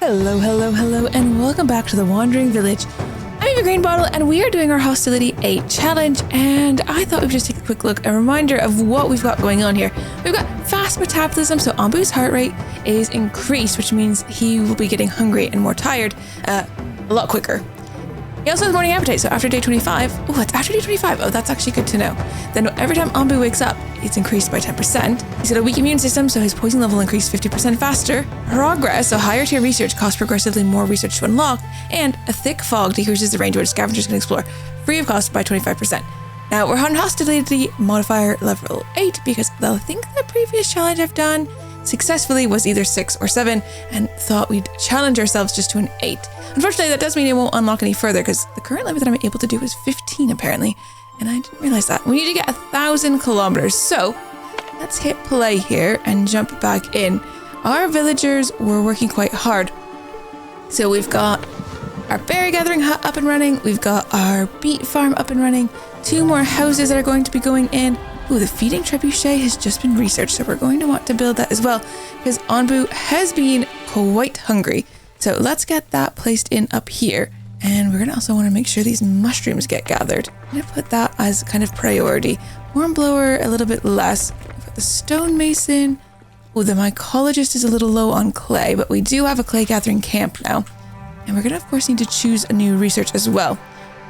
Hello, hello, hello, and welcome back to the Wandering Village. I'm Eva Green Bottle, and we are doing our Hostility 8 challenge, and I thought we'd just take a quick look, a reminder of what we've got going on here. We've got fast metabolism, so Onbu's heart rate is increased, which means he will be getting hungry and more tired a lot quicker. He also has morning appetite, so after day 25, it's after day 25, that's actually good to know. Then every time Onbu wakes up, it's increased by 10%. He's got a weak immune system, so his poison level increased 50% faster. Progress, so higher tier research costs progressively more research to unlock, and a thick fog decreases the range where scavengers can explore, free of cost by 25%. Now we're on Hostility modifier level 8 because I think the previous challenge I've done successfully was either 6 or 7 and thought we'd challenge ourselves just to an 8. Unfortunately, that does mean it won't unlock any further because the current limit that I'm able to do is 15 apparently, and I didn't realize that. We need to get 1,000 kilometers, so let's hit play here and jump back in. Our villagers were working quite hard. So we've got our berry gathering hut up and running, we've got our beet farm up and running, 2 more houses that are going to be going in. Ooh, the feeding trebuchet has just been researched, so we're going to want to build that as well because Onbu has been quite hungry. So let's get that placed in up here, and we're going to also want to make sure these mushrooms get gathered. I'm going to put that as kind of priority. Hornblower a little bit less. We've got the stonemason. Oh, the mycologist is a little low on clay, but we do have a clay gathering camp now. And we're going to, of course, need to choose a new research as well.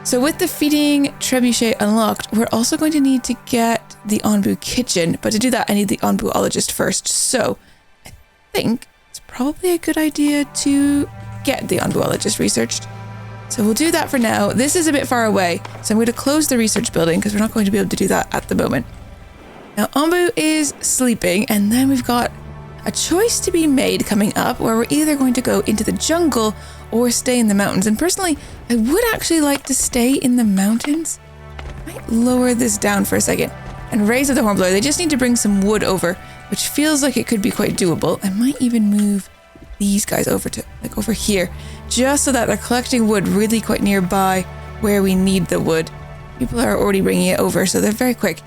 So with the feeding trebuchet unlocked, we're also going to need to get the Onbu kitchen, but to do that, I need the Onbuologist first. So I think it's probably a good idea to get the Onbuologist researched. So we'll do that for now. This is a bit far away, so I'm going to close the research building because we're not going to be able to do that at the moment. Now Onbu is sleeping, and then we've got a choice to be made coming up where we're either going to go into the jungle or stay in the mountains. And personally, I would actually like to stay in the mountains. I might lower this down for a second and raise up the hornblower. They just need to bring some wood over, which feels like it could be quite doable. I might even move these guys over to over here, just so that they're collecting wood really quite nearby where we need the wood. People are already bringing it over, so they're very quick.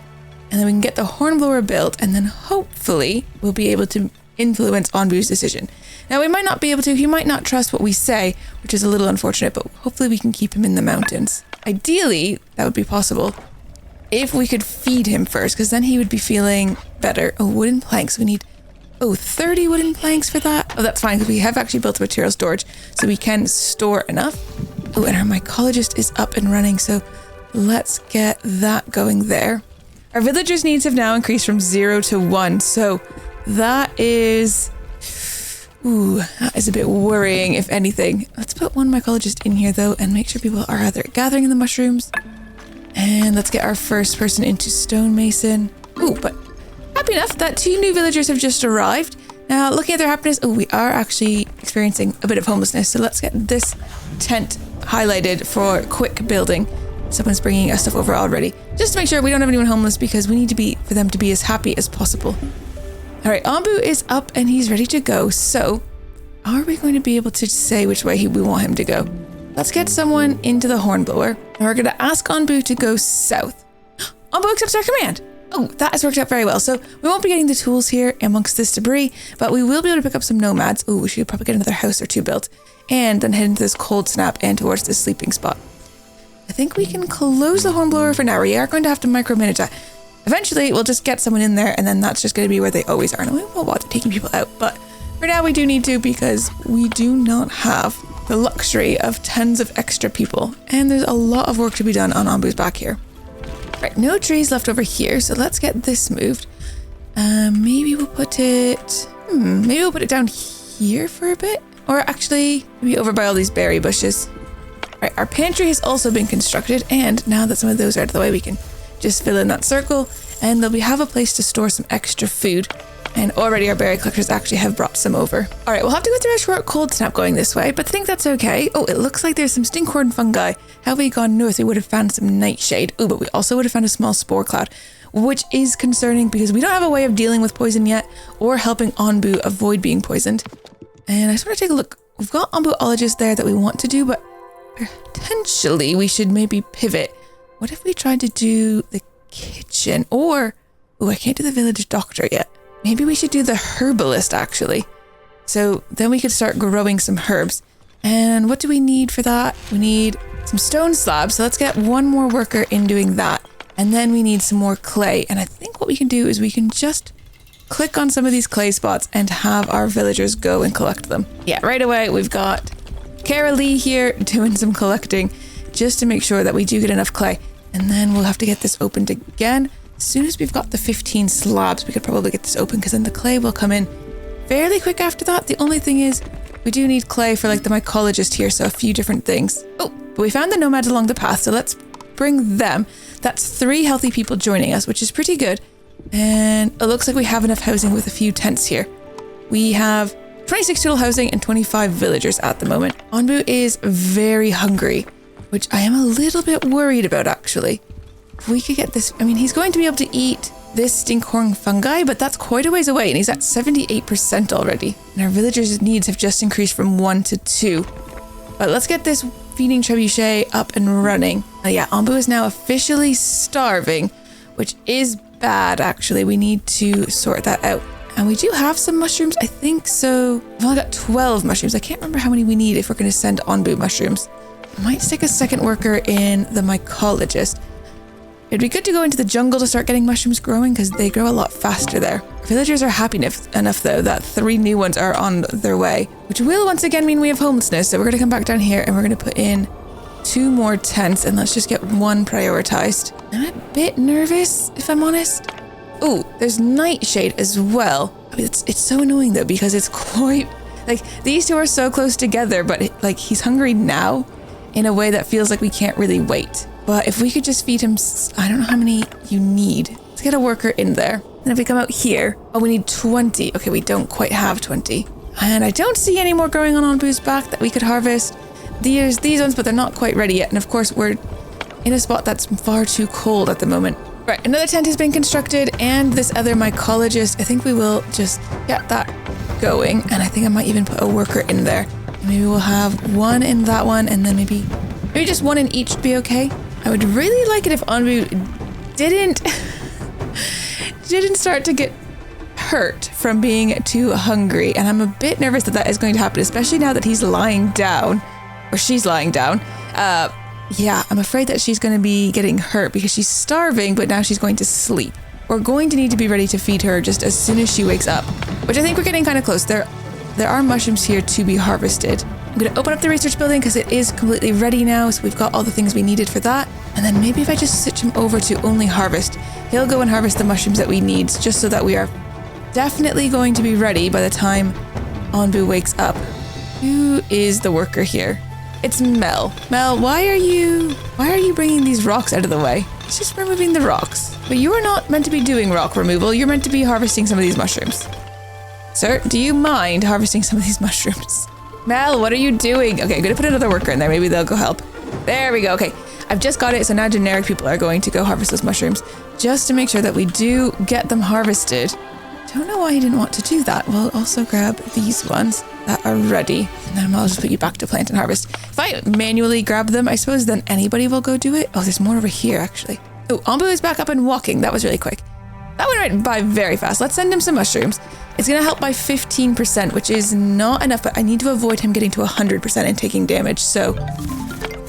And then we can get the hornblower built, and then hopefully we'll be able to influence Onbu's decision. Now we might not be able to, he might not trust what we say, which is a little unfortunate, but hopefully we can keep him in the mountains. Ideally, that would be possible if we could feed him first, because then he would be feeling better. Oh, wooden planks, we need 30 wooden planks for that. Oh, that's fine, because we have actually built a material storage, so we can store enough. Oh, and our mycologist is up and running, so let's get that going there. Our villagers' needs have now increased from 0 to 1, so that is a bit worrying, if anything. Let's put one mycologist in here, though, and make sure people are either gathering in the mushrooms. And let's get our first person into stonemason. But happy enough that 2 new villagers have just arrived. Now, looking at their happiness, we are actually experiencing a bit of homelessness. So let's get this tent highlighted for quick building. Someone's bringing us stuff over already, just to make sure we don't have anyone homeless, because we need to for them to be as happy as possible. All right, Onbu is up and he's ready to go. So are we going to be able to say which way we want him to go? Let's get someone into the hornblower, and we're going to ask Onbu to go south. Onbu accepts our command. Oh, that has worked out very well. So we won't be getting the tools here amongst this debris, but we will be able to pick up some nomads. We should probably get another house or 2 built, and then head into this cold snap and towards this sleeping spot. I think we can close the hornblower for now. We are going to have to micromanage that. Eventually, we'll just get someone in there, and then that's just going to be where they always are. And we won't want taking people out, but for now we do need to, because we do not have the luxury of tons of extra people, and there's a lot of work to be done on Onbu's back here. Right, no trees left over here, so let's get this moved. Maybe we'll put it down here for a bit, or actually maybe over by all these berry bushes. Right, our pantry has also been constructed, and now that some of those are out of the way, we can just fill in that circle, and we have a place to store some extra food. And already our berry collectors actually have brought some over. All right, we'll have to go through a short cold snap going this way, but I think that's okay. Oh, it looks like there's some stinkhorn fungi. Had we gone north, we would have found some nightshade. But we also would have found a small spore cloud, which is concerning because we don't have a way of dealing with poison yet or helping Onbu avoid being poisoned. And I just want to take a look. We've got Onbuologist there that we want to do, but potentially we should maybe pivot. What if we tried to do the kitchen? Or, I can't do the village doctor yet. Maybe we should do the herbalist, actually. So then we could start growing some herbs. And what do we need for that? We need some stone slabs. So let's get one more worker in doing that. And then we need some more clay. And I think what we can do is we can just click on some of these clay spots and have our villagers go and collect them. Yeah, right away we've got Cara Lee here doing some collecting just to make sure that we do get enough clay. And then we'll have to get this opened again. As soon as we've got the 15 slabs, we could probably get this open because then the clay will come in fairly quick after that. The only thing is we do need clay for like the mycologist here, so a few different things. Oh, but we found the nomads along the path, so let's bring them. That's 3 healthy people joining us, which is pretty good. And it looks like we have enough housing with a few tents here. We have 26 total housing and 25 villagers at the moment. Onbu is very hungry, which I am a little bit worried about actually. If we could get this, I mean, he's going to be able to eat this stinkhorn fungi, but that's quite a ways away and he's at 78% already. And our villagers' needs have just increased from 1 to 2. But let's get this feeding trebuchet up and running. Yeah, Onbu is now officially starving, which is bad actually. We need to sort that out. And we do have some mushrooms, I think so. I've only got 12 mushrooms. I can't remember how many we need if we're going to send Onbu mushrooms. I might stick a second worker in the mycologist. It'd be good to go into the jungle to start getting mushrooms growing because they grow a lot faster there. Villagers are happy enough though that 3 new ones are on their way, which will once again mean we have homelessness. So we're going to come back down here and we're going to put in 2 more tents and let's just get 1 prioritized. I'm a bit nervous if I'm honest. Oh, there's nightshade as well. I mean, it's so annoying though because it's quite like these 2 are so close together, but like he's hungry now in a way that feels like we can't really wait. But if we could just feed him, I don't know how many you need. Let's get a worker in there. And if we come out here, oh, we need 20. Okay, we don't quite have 20. And I don't see any more growing on Onbu's back that we could harvest. There's these ones, but they're not quite ready yet. And of course, we're in a spot that's far too cold at the moment. Right, another tent has been constructed and this other mycologist, I think we will just get that going. And I think I might even put a worker in there. Maybe we'll have 1 in that one and then maybe just 1 in each would be okay. I would really like it if Onbu didn't start to get hurt from being too hungry. And I'm a bit nervous that is going to happen, especially now that he's lying down, or she's lying down. Yeah, I'm afraid that she's going to be getting hurt because she's starving, but now she's going to sleep. We're going to need to be ready to feed her just as soon as she wakes up, which I think we're getting kind of close. There are mushrooms here to be harvested. I'm going to open up the research building because it is completely ready now, so we've got all the things we needed for that. And then maybe if I just switch him over to only harvest, he'll go and harvest the mushrooms that we need, just so that we are definitely going to be ready by the time Onbu wakes up. Who is the worker here? It's Mel. Mel, why are you bringing these rocks out of the way? It's just removing the rocks. But you are not meant to be doing rock removal. You're meant to be harvesting some of these mushrooms. Sir, do you mind harvesting some of these mushrooms? Mel, what are you doing? Okay, I'm going to put another worker in there. Maybe they'll go help. There we go. Okay, I've just got it. So now generic people are going to go harvest those mushrooms just to make sure that we do get them harvested. Don't know why he didn't want to do that. We'll also grab these ones that are ready. And then I'll just put you back to plant and harvest. If I manually grab them, I suppose then anybody will go do it. Oh, there's more over here, actually. Oh, Onbu is back up and walking. That was really quick. That went right by very fast. Let's send him some mushrooms. It's going to help by 15%, which is not enough, but I need to avoid him getting to 100% and taking damage. So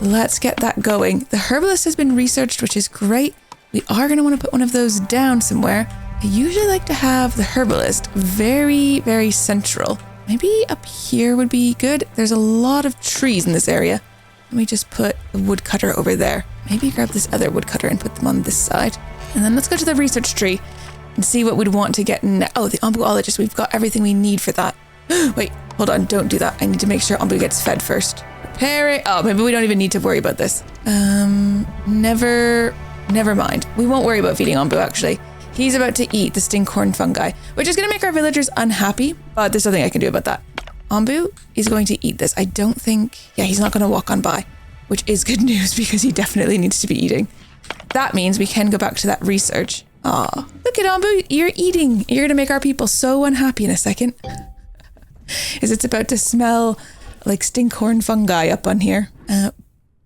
let's get that going. The herbalist has been researched, which is great. We are going to want to put one of those down somewhere. I usually like to have the herbalist very, very central. Maybe up here would be good. There's a lot of trees in this area. Let me just put the woodcutter over there. Maybe grab this other woodcutter and put them on this side. And then let's go to the research tree and see what we'd want to get in. Oh, the Onbuologist. We've got everything we need for that. Wait, hold on. Don't do that. I need to make sure Onbu gets fed first. Prepare it. Oh, maybe we don't even need to worry about this. Never mind. We won't worry about feeding Onbu, actually. He's about to eat the stinkhorn fungi, which is going to make our villagers unhappy, but there's nothing I can do about that. Onbu is going to eat this. I don't think... Yeah, he's not going to walk on by, which is good news because he definitely needs to be eating. That means we can go back to that research. Aw, look at Onbu, you're eating. You're going to make our people so unhappy in a second. As it's about to smell like stinkhorn fungi up on here.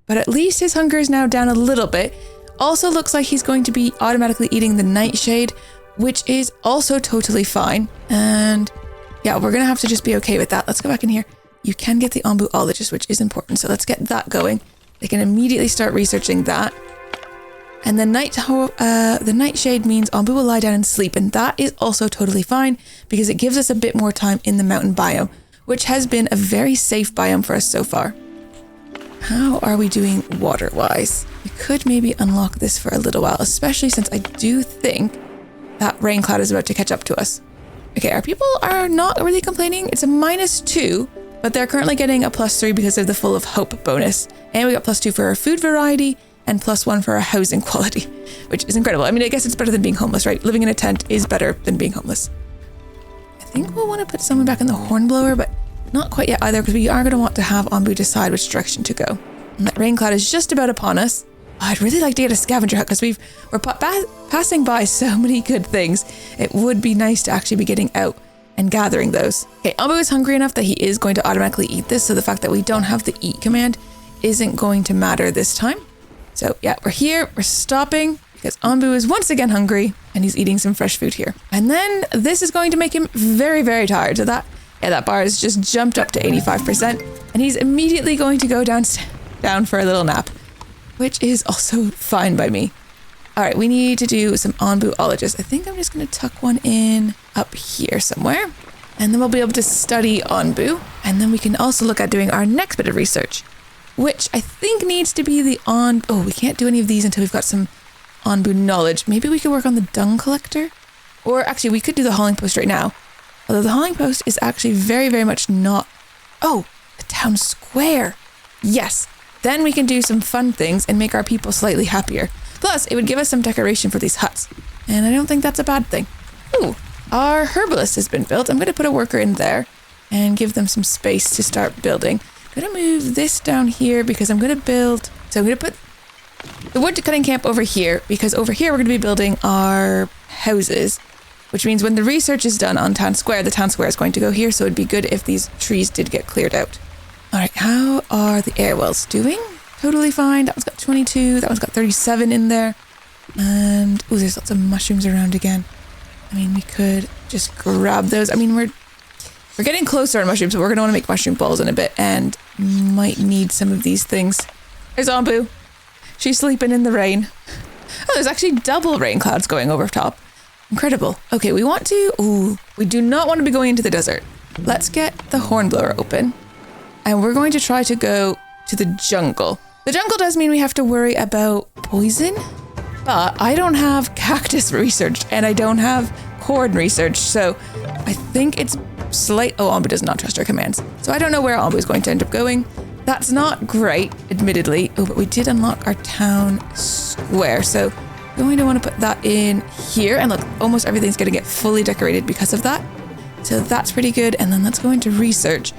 But at least his hunger is now down a little bit. Also looks like he's going to be automatically eating the nightshade, which is also totally fine. And Yeah, we're going to have to just be okay with that. Let's go back in here. You can get the Onbu, which is important. So let's get that going. They can immediately start researching that. And the nightshade means Onbu will lie down and sleep. And that is also totally fine because it gives us a bit more time in the mountain biome, which has been a very safe biome for us so far. How are we doing water-wise? We could maybe unlock this for a little while, especially since I do think that rain cloud is about to catch up to us. Okay, our people are not really complaining. It's a -2, but they're currently getting a +3 because of the Full of Hope bonus. And we got +2 for our food variety and +1 for our housing quality, which is incredible. I mean, I guess it's better than being homeless, right? Living in a tent is better than being homeless. I think we'll want to put someone back in the hornblower, but not quite yet either, because we are going to want to have Onbu decide which direction to go. And that rain cloud is just about upon us. I'd really like to get a scavenger hunt because we're passing by so many good things. It would be nice to actually be getting out and gathering those. Okay, Onbu is hungry enough that he is going to automatically eat this, so the fact that we don't have the eat command isn't going to matter this time. So yeah, we're here, we're stopping because Onbu is once again hungry and he's eating some fresh food here. And then this is going to make him very, very tired. So that bar has just jumped up to 85% and he's immediately going to go down for a little nap, which is also fine by me. All right, we need to do some Onbuologists. I think I'm just going to tuck one in up here somewhere, and then we'll be able to study Onbu. And then we can also look at doing our next bit of research, which I think needs to be the oh, we can't do any of these until we've got some Onbu knowledge. Maybe we could work on the dung collector, or actually we could do the hauling post right now. Although the hauling post is actually very, very much not... Oh, the town square. Yes. Then we can do some fun things and make our people slightly happier. Plus, it would give us some decoration for these huts. And I don't think that's a bad thing. Ooh, our herbalist has been built. I'm going to put a worker in there and give them some space to start building. I'm going to move this down here because I'm going to build... So I'm going to put the wood cutting camp over here because over here we're going to be building our houses, which means when the research is done on town square, the town square is going to go here. So it'd be good if these trees did get cleared out. All right, how are the air wells doing? Totally fine. That one's got 22. That one's got 37 in there. And, oh, there's lots of mushrooms around again. I mean, we could just grab those. I mean, we're getting closer on mushrooms, but we're going to want to make mushroom balls in a bit and might need some of these things. There's Onbu. She's sleeping in the rain. Oh, there's actually double rain clouds going over top. Incredible. Okay, we do not want to be going into the desert. Let's get the hornblower open. And we're going to try to go to the jungle. The jungle does mean we have to worry about poison, but I don't have cactus researched and I don't have corn researched, so I think it's Oh, Onbu does not trust our commands. So I don't know where Onbu is going to end up going. That's not great, admittedly. Oh, but we did unlock our town square, so we're going to want to put that in here. And look, almost everything's going to get fully decorated because of that. So that's pretty good. And then let's go into research.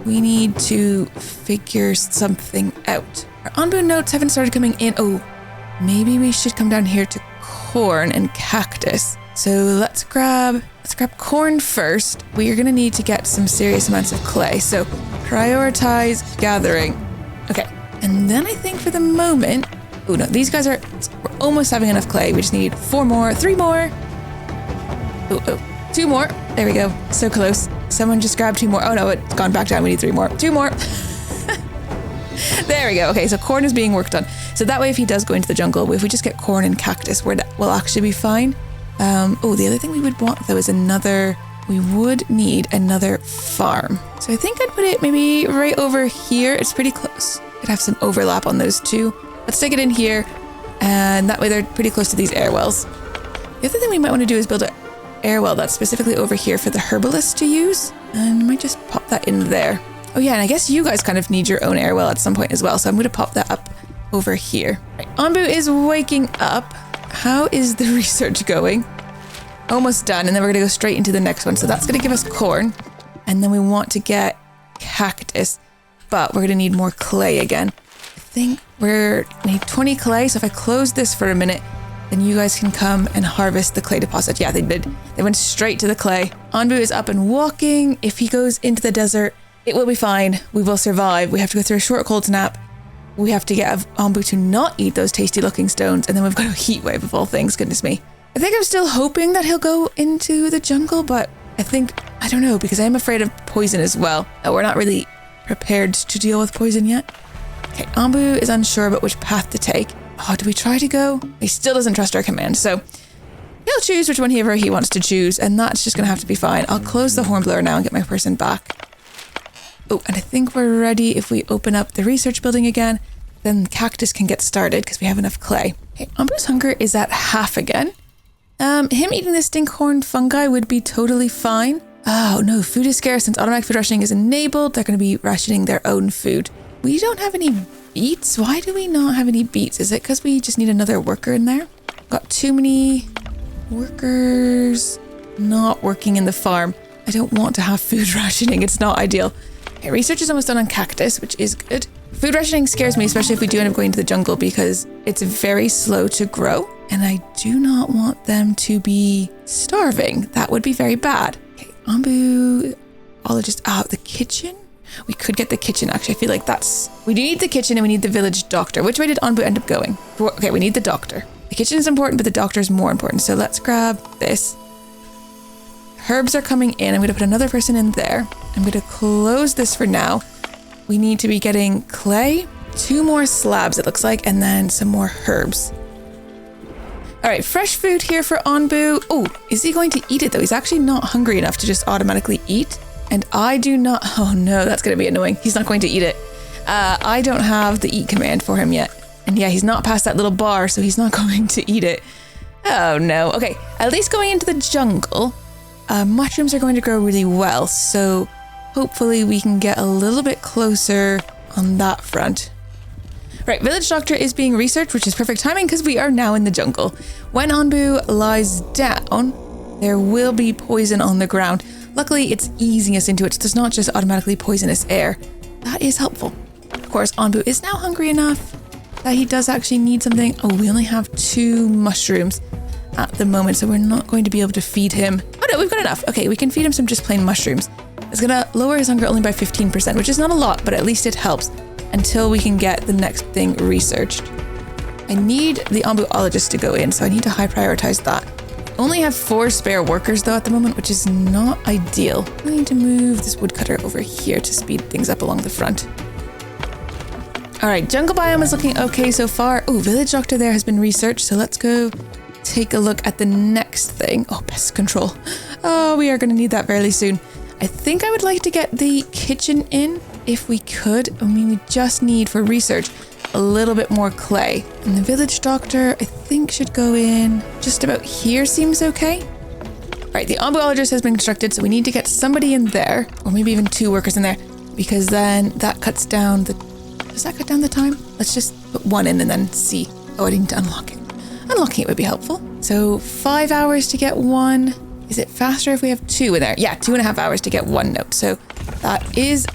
We need to figure something out. Our Onbu notes haven't started coming in. Oh, maybe we should come down here to corn and cactus. So let's grab corn first. We are going to need to get some serious amounts of clay. So prioritize gathering. Okay. And then I think for the moment, oh no, these guys we're almost having enough clay. We just need 4 more, 3 more. Oh, 2 more. There we go. So close. Someone just grabbed 2 more. Oh no, it's gone back down. We need 3 more. 2 more. There we go. Okay, so corn is being worked on. So that way, if he does go into the jungle, if we just get corn and cactus, we'll actually be fine. The other thing we would want though is we would need another farm. So I think I'd put it maybe right over here. It's pretty close. Could have some overlap on those two. Let's stick it in here. And that way they're pretty close to these air wells. The other thing we might want to do is build an air well that's specifically over here for the herbalist to use. And I might just pop that in there. Oh yeah, and I guess you guys kind of need your own air well at some point as well. So I'm going to pop that up over here. Right, Onbu is waking up. How is the research going? Almost done. And then we're going to go straight into the next one. So that's going to give us corn. And then we want to get cactus. But we're going to need more clay again. I think we need 20 clay. So if I close this for a minute, then you guys can come and harvest the clay deposit. Yeah, they did. They went straight to the clay. Onbu is up and walking. If he goes into the desert, it will be fine. We will survive. We have to go through a short cold snap. We have to get Onbu to not eat those tasty looking stones. And then we've got a heat wave of all things. Goodness me. I think I'm still hoping that he'll go into the jungle, but I think I don't know, because I'm afraid of poison as well. We're not really prepared to deal with poison yet. Okay, Onbu is unsure about which path to take. Oh, do we try to go? He still doesn't trust our command, so he'll choose whichever he wants to choose, and that's just going to have to be fine. I'll close the hornblower now and get my person back. Oh, and I think we're ready. If we open up the research building again, then the cactus can get started because we have enough clay. Okay, Onbu's hunger is at half again. Him eating the stinkhorn fungi would be totally fine. Oh no, food is scarce. Since automatic food rationing is enabled, they're going to be rationing their own food. We don't have any beets. Why do we not have any beets? Is it because we just need another worker in there? Got too many workers not working in the farm. I don't want to have food rationing. It's not ideal. Okay, research is almost done on cactus, which is good. Food rationing scares me, especially if we do end up going to the jungle, because it's very slow to grow. And I do not want them to be starving. That would be very bad. Okay, Onbu, the kitchen? We could get the kitchen, actually. I feel like we do need the kitchen and we need the village doctor. Which way did Onbu end up going? Okay, we need the doctor. The kitchen is important, but the doctor is more important. So let's grab this. Herbs are coming in. I'm going to put another person in there. I'm going to close this for now. We need to be getting clay, 2 more slabs it looks like, and then some more herbs. All right, fresh food here for Onbu. Oh, is he going to eat it though? He's actually not hungry enough to just automatically eat. And I do not, oh no, that's going to be annoying. He's not going to eat it. I don't have the eat command for him yet. And yeah, he's not past that little bar, so he's not going to eat it. Oh no. Okay, at least going into the jungle, mushrooms are going to grow really well. So hopefully we can get a little bit closer on that front. Right, village doctor is being researched, which is perfect timing because we are now in the jungle. When Onbu lies down, there will be poison on the ground. Luckily, it's easing us into it, so there's not just automatically poisonous air. That is helpful. Of course, Onbu is now hungry enough that he does actually need something. Oh, we only have 2 mushrooms at the moment, so we're not going to be able to feed him. Oh no, we've got enough. Okay, we can feed him some just plain mushrooms. It's gonna lower his hunger only by 15%, which is not a lot, but at least it helps until we can get the next thing researched. I need the Onbuologist to go in, so I need to high prioritize that. Only have 4 spare workers though at the moment, which is not ideal. I need to move this woodcutter over here to speed things up along the front. All right, jungle biome is looking okay so far. Oh, village doctor there has been researched, so let's go take a look at the next thing. Oh, pest control. Oh, we are going to need that fairly soon. I think I would like to get the kitchen in if we could. I mean, we just need for research a little bit more clay. And the village doctor, I think, should go in just about here. Seems okay. Right, the Onbuologist has been constructed, so we need to get somebody in there, or maybe even 2 workers in there, because then that cuts down the... Does that cut down the time? Let's just put 1 in and then see. Oh, I need to unlock it. Unlocking it would be helpful. So 5 hours to get 1. Is it faster if we have 2 in there? Yeah, 2.5 hours to get 1 note. So that is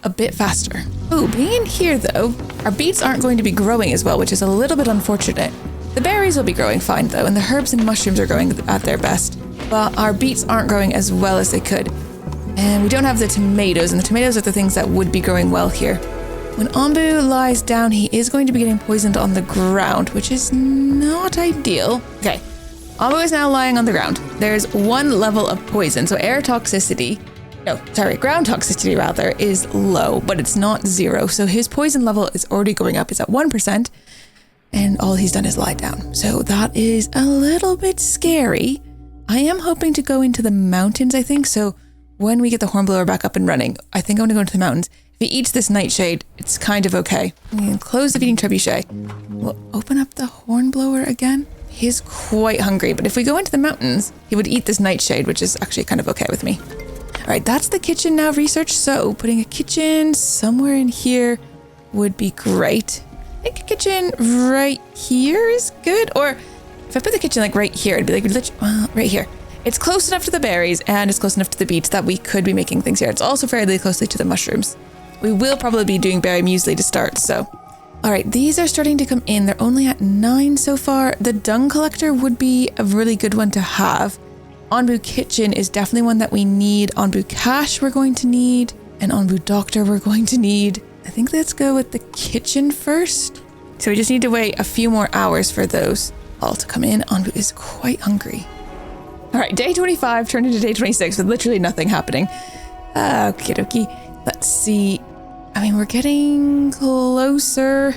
a bit faster. Oh, being in here though, our beets aren't going to be growing as well, which is a little bit unfortunate. The berries will be growing fine though, and the herbs and mushrooms are growing at their best. But our beets aren't growing as well as they could. And we don't have the tomatoes, and the tomatoes are the things that would be growing well here. When Onbu lies down, he is going to be getting poisoned on the ground, which is not ideal. Okay, Onbu is now lying on the ground. There's 1 level of poison, so ground toxicity rather, is low, but it's not 0. So his poison level is already going up. It's at 1%, and all he's done is lie down. So that is a little bit scary. I am hoping to go into the mountains, I think. So when we get the hornblower back up and running, I think I'm gonna go into the mountains. If he eats this nightshade, it's kind of okay. We can close the feeding trebuchet. We'll open up the hornblower again. He's quite hungry, but if we go into the mountains, he would eat this nightshade, which is actually kind of okay with me. All right, that's the kitchen now researched. So putting a kitchen somewhere in here would be great. I think a kitchen right here is good. Or if I put the kitchen like right here, it'd be like, well, right here. It's close enough to the berries and it's close enough to the beets that we could be making things here. It's also fairly closely to the mushrooms. We will probably be doing berry muesli to start, so. All right, these are starting to come in. They're only at 9 so far. The dung collector would be a really good one to have. Onbu kitchen is definitely one that we need. Onbu cache we're going to need. And Onbu doctor we're going to need. I think let's go with the kitchen first. So we just need to wait a few more hours for those all to come in. Onbu is quite hungry. All right, day 25 turned into day 26 with literally nothing happening. Okie dokie. Let's see. I mean, we're getting closer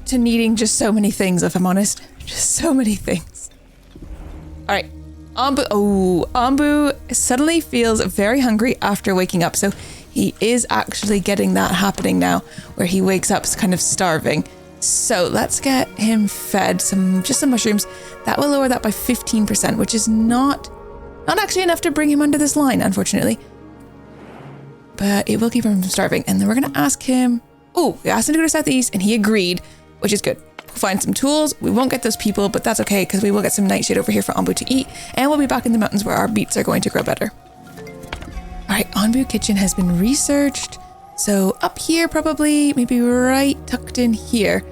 to needing just so many things, if I'm honest. Just so many things. All right. Onbu suddenly feels very hungry after waking up. So he is actually getting that happening now, where he wakes up kind of starving. So let's get him fed just some mushrooms. That will lower that by 15%, which is not actually enough to bring him under this line, unfortunately. But it will keep him from starving. And then we're going to ask him... Oh, we asked him to go to Southeast, and he agreed, which is good. We'll find some tools. We won't get those people, but that's okay, because we will get some nightshade over here for Onbu to eat. And we'll be back in the mountains where our beets are going to grow better. All right, Onbu Kitchen has been researched. So up here, probably, maybe right tucked in here,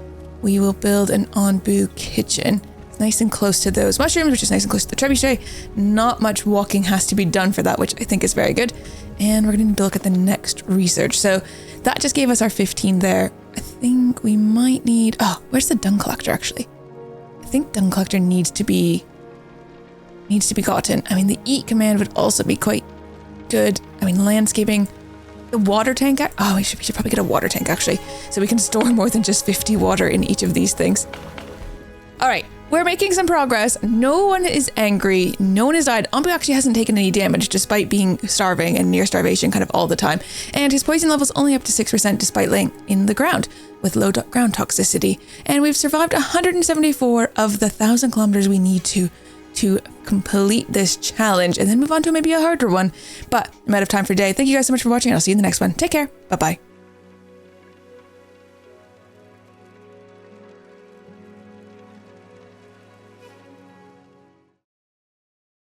we will build an Onbu Kitchen. It's nice and close to those mushrooms, which is nice and close to the trebuchet. Not much walking has to be done for that, which I think is very good. And we're going to need to look at the next research. So that just gave us our 15 there. I think we might need... Oh, where's the dung collector, actually? I think dung collector needs to be gotten. I mean, the eat command would also be quite good. I mean, landscaping... The water tank... Oh, we should probably get a water tank, actually. So we can store more than just 50 water in each of these things. All right. We're making some progress. No one is angry. No one has died. Onbu actually hasn't taken any damage despite being starving and near starvation kind of all the time. And his poison level's only up to 6% despite laying in the ground with low ground toxicity. And we've survived 174 of the 1,000 kilometers we need to complete this challenge and then move on to maybe a harder one. But I'm out of time for today. Thank you guys so much for watching, and I'll see you in the next one. Take care. Bye-bye.